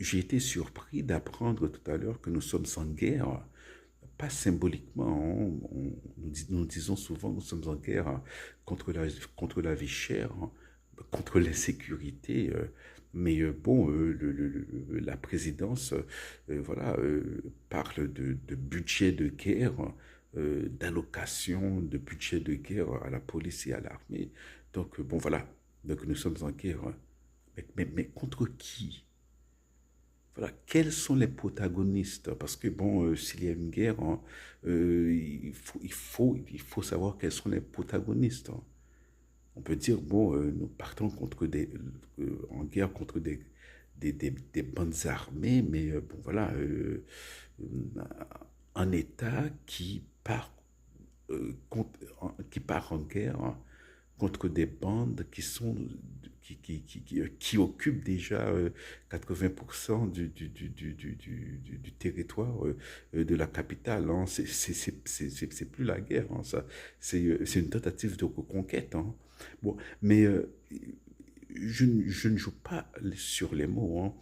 j'ai été surpris d'apprendre tout à l'heure que nous sommes en guerre, pas symboliquement, hein, nous disons souvent que nous sommes en guerre contre la vie chère, hein, contre l'insécurité, mais bon, la présidence voilà, parle de budget de guerre, d'allocation de budget de guerre à la police et à l'armée. Donc, bon, voilà, donc nous sommes en guerre. Hein. Mais contre qui? Voilà, quels sont les protagonistes? Parce que bon, s'il y a une guerre, hein, il faut savoir quels sont les protagonistes. Hein. On peut dire, bon, nous partons en guerre contre des bandes armées, mais bon, voilà, un État qui part en guerre, hein, contre des bandes qui occupent déjà 80% du territoire de la capitale. Hein. C'est plus la guerre, hein, ça. C'est une tentative de reconquête. Hein. Bon, mais je ne joue pas sur les mots. Hein.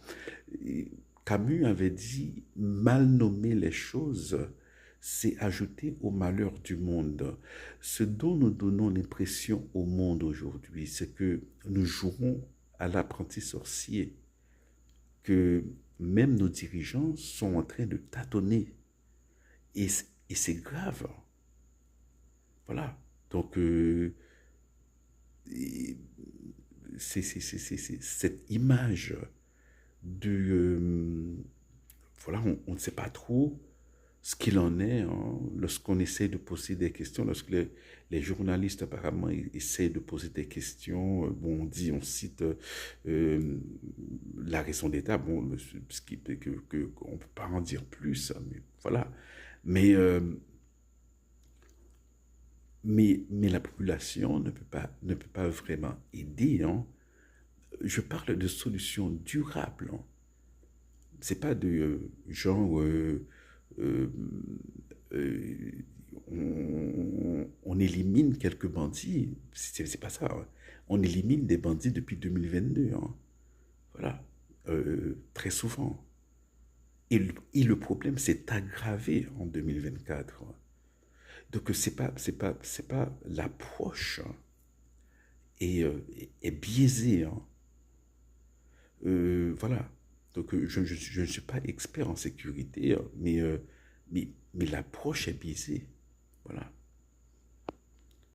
Camus avait dit mal nommer les choses, c'est ajouter au malheur du monde. Ce dont nous donnons l'impression au monde aujourd'hui, c'est que nous jouons à l'apprenti sorcier, que même nos dirigeants sont en train de tâtonner. Et c'est grave. Voilà. Donc, cette image de... voilà, on ne sait pas trop ce qu'il en est, hein, lorsqu'on essaie de poser des questions, lorsque les journalistes apparemment essaient de poser des questions, bon, on cite la raison d'État, bon, ce qui peut qu'on ne peut pas en dire plus, hein, mais voilà. Mais, mais la population ne peut pas vraiment aider. Hein. Je parle de solutions durables. Hein. C'est pas de genre euh, euh, on élimine quelques bandits, c'est pas ça. Hein. On élimine des bandits depuis 2022. Hein. Voilà, très souvent. Et le problème s'est aggravé en 2024. Hein. Donc c'est pas l'approche, hein, est biaisée. Hein. Voilà. Donc, je ne suis pas expert en sécurité, mais l'approche est biaisée. Voilà.